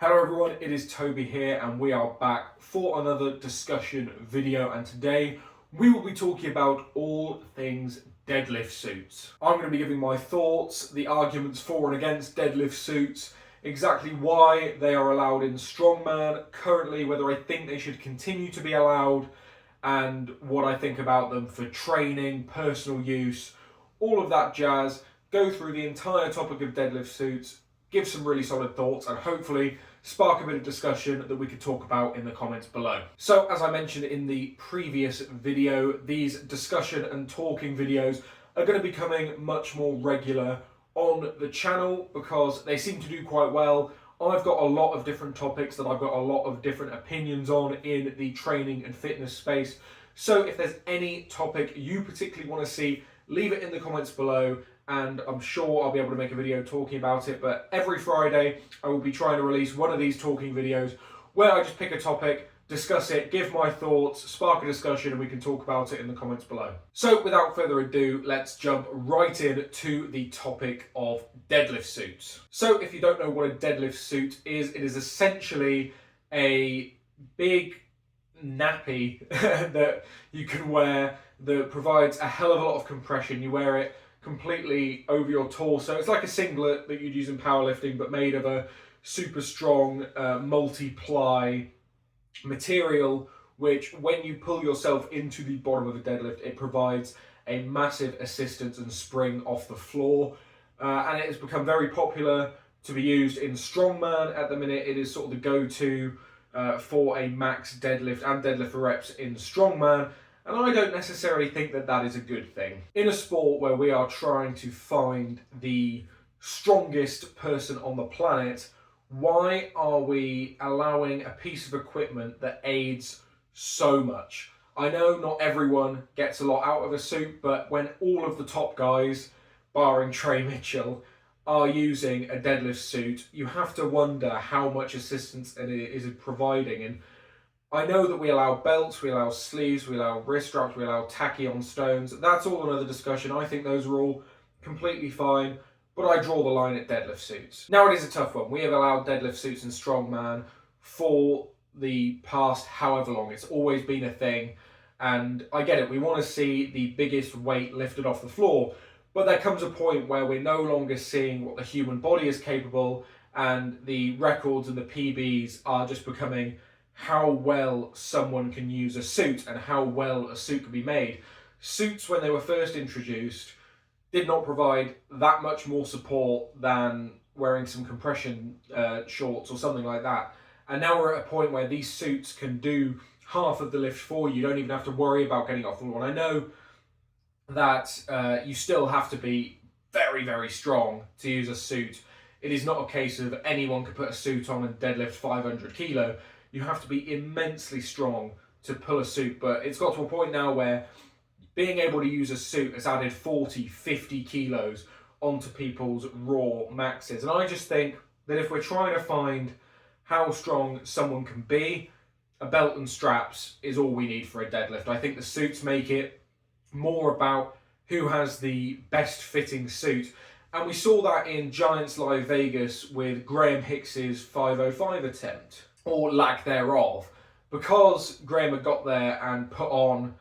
Hello everyone, it is Toby here and we are back for another discussion video, and today we will be talking about all things deadlift suits. I'm going to be giving my thoughts, the arguments for and against deadlift suits, exactly why they are allowed in Strongman currently, whether I think they should continue to be allowed, and what I think about them for training, personal use, all of that jazz. Go through the entire topic of deadlift suits, give some really solid thoughts, and hopefully spark a bit of discussion that we could talk about in the comments below. So, as I mentioned in the previous video, these discussion and talking videos are going to be becoming much more regular on the channel because they seem to do quite well. I've got a lot of different topics that I've got a lot of different opinions on in the training and fitness space. So if there's any topic you particularly want to see, leave it in the comments below, and I'm sure I'll be able to make a video talking about it. But every Friday I will be trying to release one of these talking videos where I just pick a topic, discuss it, give my thoughts, spark a discussion, and we can talk about it in the comments below. So without further ado, let's jump right in to the topic of deadlift suits. So if you don't know what a deadlift suit is, it is essentially a big nappy that you can wear that provides a hell of a lot of compression. You wear it completely over your torso. It's like a singlet that you'd use in powerlifting, but made of a super strong multi-ply material, which when you pull yourself into the bottom of a deadlift, it provides a massive assistance and spring off the floor. And it has become very popular to be used in Strongman at the minute. It is sort of the go-to for a max deadlift and deadlift for reps in Strongman. And I don't necessarily think that that is a good thing. In a sport where we are trying to find the strongest person on the planet, why are we allowing a piece of equipment that aids so much? I know not everyone gets a lot out of a suit, but when all of the top guys, barring Trey Mitchell, are using a deadlift suit, you have to wonder how much assistance it is providing. And I know that we allow belts, we allow sleeves, we allow wrist straps, we allow tacky-on stones. That's all another discussion. I think those are all completely fine, but I draw the line at deadlift suits. Now, it is a tough one. We have allowed deadlift suits in Strongman for the past however long. It's always been a thing, and I get it. We want to see the biggest weight lifted off the floor, but there comes a point where we're no longer seeing what the human body is capable, and the records and the PBs are just becoming how well someone can use a suit and how well a suit can be made. Suits, when they were first introduced, did not provide that much more support than wearing some compression shorts or something like that. And now we're at a point where these suits can do half of the lift for you. You don't even have to worry about getting off the floor. And I know that you still have to be very, very strong to use a suit. It is not a case of anyone can put a suit on and deadlift 500 kilo. You have to be immensely strong to pull a suit, but it's got to a point now where being able to use a suit has added 40, 50 kilos onto people's raw maxes. And I just think that if we're trying to find how strong someone can be, a belt and straps is all we need for a deadlift. I think the suits make it more about who has the best fitting suit. And we saw that in Giants Live Vegas with Graham Hicks's 505 attempt, or lack thereof. Because Graham had got there and put on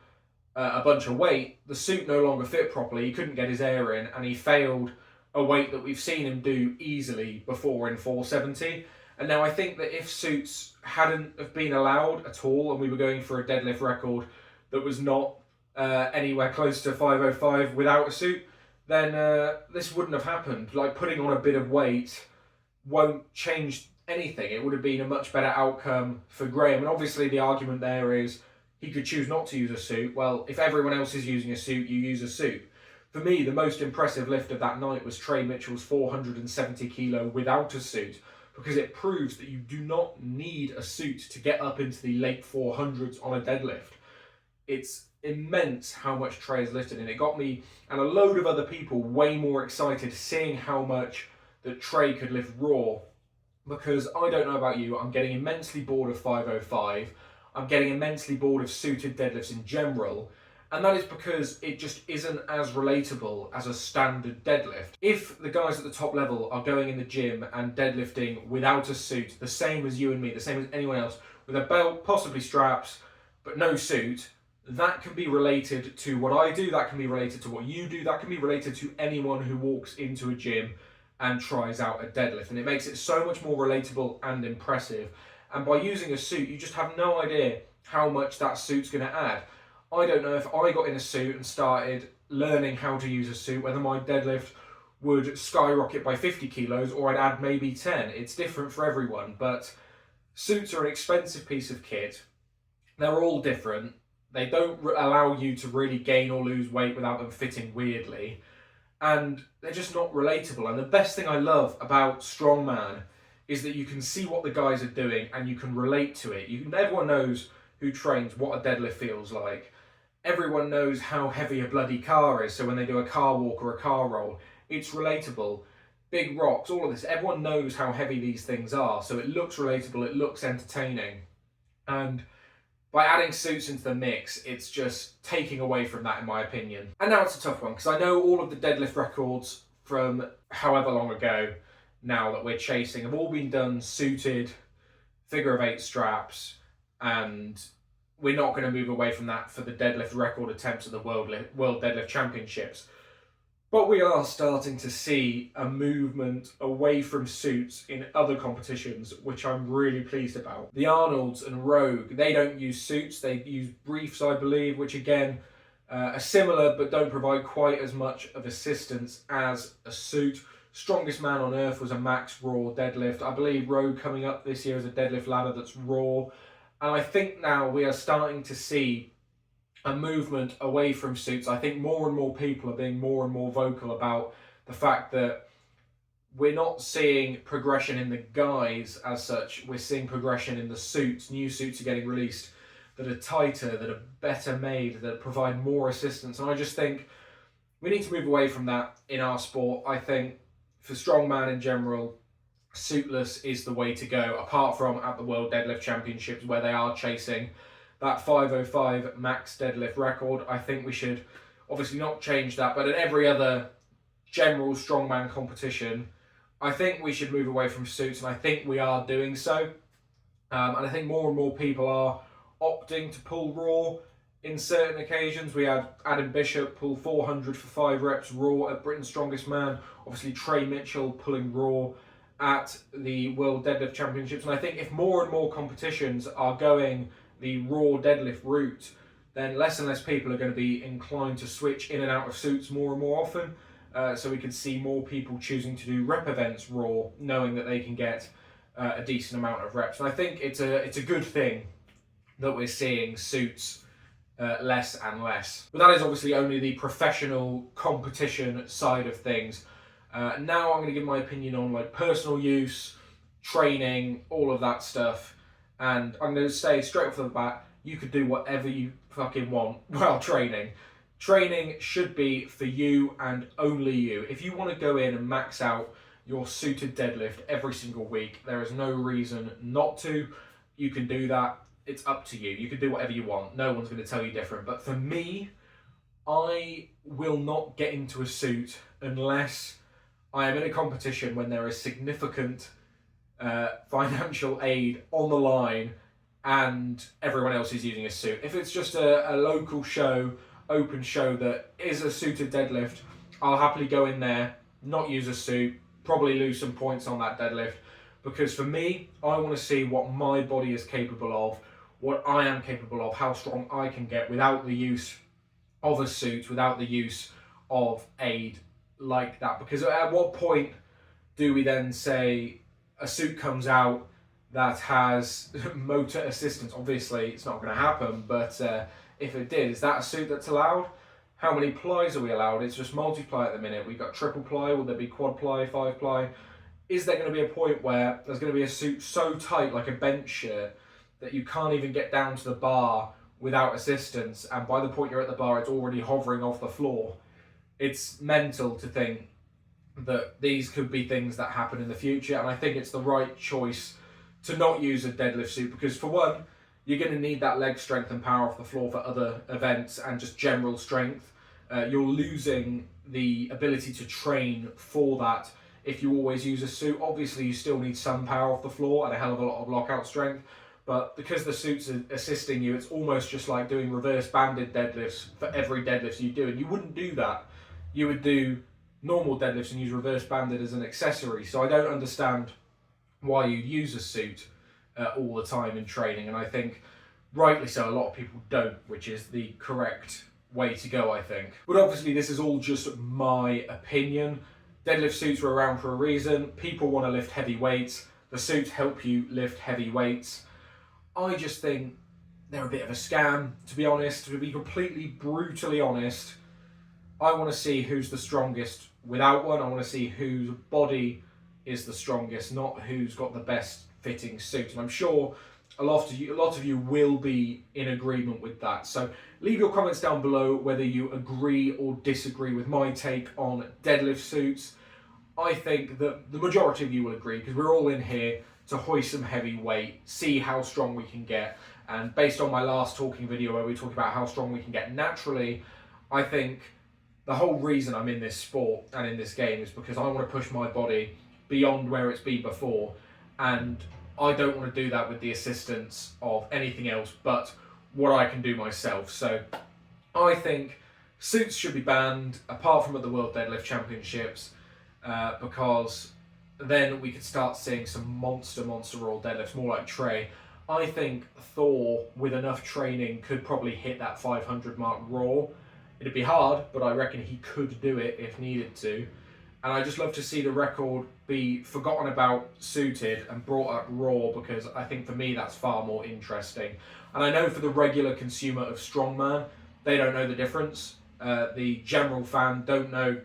a bunch of weight, the suit no longer fit properly. He couldn't get his air in, and he failed a weight that we've seen him do easily before in 470. And now I think that if suits hadn't have been allowed at all, and we were going for a deadlift record that was not anywhere close to 505 without a suit, then this wouldn't have happened. Like, putting on a bit of weight won't change anything. It would have been a much better outcome for Graham. And obviously the argument there is he could choose not to use a suit. Well, if everyone else is using a suit, you use a suit. For me, the most impressive lift of that night was Trey Mitchell's 470 kilo without a suit, because it proves that you do not need a suit to get up into the late 400s on a deadlift. It's immense how much Trey has lifted, and it got me and a load of other people way more excited seeing how much that Trey could lift raw. Because I don't know about you, I'm getting immensely bored of 505. I'm getting immensely bored of suited deadlifts in general. And that is because it just isn't as relatable as a standard deadlift. If the guys at the top level are going in the gym and deadlifting without a suit, the same as you and me, the same as anyone else, with a belt, possibly straps, but no suit, that can be related to what I do, that can be related to what you do, that can be related to anyone who walks into a gym and tries out a deadlift. And it makes it so much more relatable and impressive. And by using a suit, you just have no idea how much that suit's going to add. I don't know if I got in a suit and started learning how to use a suit, whether my deadlift would skyrocket by 50 kilos or I'd add maybe 10. It's different for everyone, but suits are an expensive piece of kit. They're all different. They don't allow you to really gain or lose weight without them fitting weirdly. And they're just not relatable. And the best thing I love about Strongman is that you can see what the guys are doing and you can relate to it. Everyone knows who trains what a deadlift feels like. Everyone knows how heavy a bloody car is, so when they do a car walk or a car roll, it's relatable. Big rocks, all of this, everyone knows how heavy these things are, so it looks relatable, it looks entertaining. And by adding suits into the mix, it's just taking away from that, in my opinion. And now it's a tough one, because I know all of the deadlift records from however long ago now that we're chasing have all been done suited, figure of 8 straps, and we're not going to move away from that for the deadlift record attempts at the World Deadlift Championships. But we are starting to see a movement away from suits in other competitions, which I'm really pleased about. The Arnolds and Rogue, they don't use suits, they use briefs, I believe, which again are similar but don't provide quite as much of assistance as a suit. Strongest man on earth was a max raw deadlift. I believe Rogue coming up this year is a deadlift ladder that's raw. And I think now we are starting to see a movement away from suits. I think more and more people are being more and more vocal about the fact that we're not seeing progression in the guys as such. We're seeing progression in the suits. New suits are getting released that are tighter, that are better made, that provide more assistance. And I just think we need to move away from that in our sport. I think for strongman in general, suitless is the way to go, apart from at the World Deadlift Championships where they are chasing that 505 max deadlift record. I think we should obviously not change that, but at every other general strongman competition, I think we should move away from suits, and I think we are doing so. And I think more and more people are opting to pull raw in certain occasions. We had Adam Bishop pull 400 for 5 reps raw at Britain's Strongest Man. Obviously Trey Mitchell pulling raw at the World Deadlift Championships. And I think if more and more competitions are going the raw deadlift route, then less and less people are going to be inclined to switch in and out of suits more and more often. So we could see more people choosing to do rep events raw, knowing that they can get a decent amount of reps. And I think it's a good thing that we're seeing suits less and less. But that is obviously only the professional competition side of things. Now I'm going to give my opinion on like personal use, training, all of that stuff. And I'm going to say straight off the bat, you could do whatever you fucking want while training. Training should be for you and only you. If you want to go in and max out your suited deadlift every single week, there is no reason not to. You can do that. It's up to you. You can do whatever you want. No one's going to tell you different. But for me, I will not get into a suit unless I am in a competition when there is significant financial aid on the line and everyone else is using a suit. If it's just a local show, open show that is a suited deadlift, I'll happily go in there, not use a suit, probably lose some points on that deadlift, because for me, I want to see what my body is capable of, what I am capable of, how strong I can get without the use of a suit, without the use of aid like that. Because at what point do we then say a suit comes out that has motor assistance? Obviously it's not going to happen, but if it did, is that a suit that's allowed? How many plies are we allowed? It's just multi-ply at the minute. We've got triple ply. Will there be quad ply, 5 ply? Is there going to be a point where there's going to be a suit so tight, like a bench shirt, that you can't even get down to the bar without assistance, and by the point you're at the bar, it's already hovering off the floor? It's mental to think that these could be things that happen in the future, and I think it's the right choice to not use a deadlift suit, because for one, you're going to need that leg strength and power off the floor for other events and just general strength. You're losing the ability to train for that if you always use a suit. Obviously, you still need some power off the floor and a hell of a lot of lockout strength, but because the suits are assisting you, it's almost just like doing reverse banded deadlifts for every deadlift you do. And you wouldn't do that. You would do normal deadlifts and use reverse banded as an accessory. So I don't understand why you'd use a suit all the time in training. And I think, rightly so, a lot of people don't, which is the correct way to go, I think. But obviously this is all just my opinion. Deadlift suits were around for a reason. People want to lift heavy weights. The suits help you lift heavy weights. I just think they're a bit of a scam, to be honest. To be completely brutally honest, I want to see who's the strongest without one. I want to see whose body is the strongest, not who's got the best fitting suit. And I'm sure a lot of you will be in agreement with that. So leave your comments down below whether you agree or disagree with my take on deadlift suits. I think that the majority of you will agree, because we're all in here to hoist some heavy weight, see how strong we can get. And based on my last talking video where we talk about how strong we can get naturally, I think the whole reason I'm in this sport and in this game is because I want to push my body beyond where it's been before. And I don't want to do that with the assistance of anything else but what I can do myself. So I think suits should be banned, apart from at the World Deadlift Championships, because then we could start seeing some monster raw deadlifts, more like Trey. I think Thor, with enough training, could probably hit that 500 mark raw. It'd be hard, but I reckon he could do it if needed to. And I just love to see the record be forgotten about suited and brought up raw, because I think for me that's far more interesting. And I know for the regular consumer of Strongman, they don't know the difference. The general fan don't know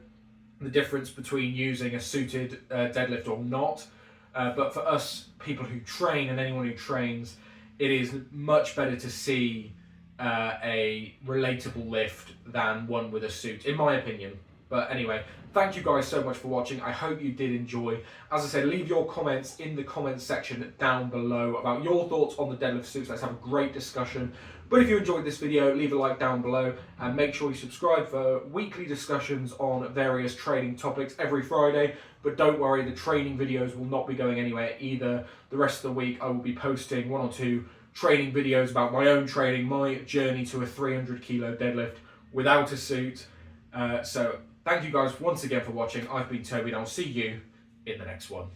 the difference between using a suited deadlift or not. But for us, people who train and anyone who trains, it is much better to see a relatable lift than one with a suit, in my opinion. But anyway, thank you guys so much for watching. I hope you did enjoy. As I said, leave your comments in the comments section down below about your thoughts on the deadlift suits. Let's have a great discussion. But if you enjoyed this video, leave a like down below and make sure you subscribe for weekly discussions on various training topics every Friday. But don't worry, the training videos will not be going anywhere either. The rest of the week I will be posting 1 or 2 training videos about my own training, my journey to a 300 kilo deadlift without a suit. So thank you guys once again for watching. I've been Toby and I'll see you in the next one.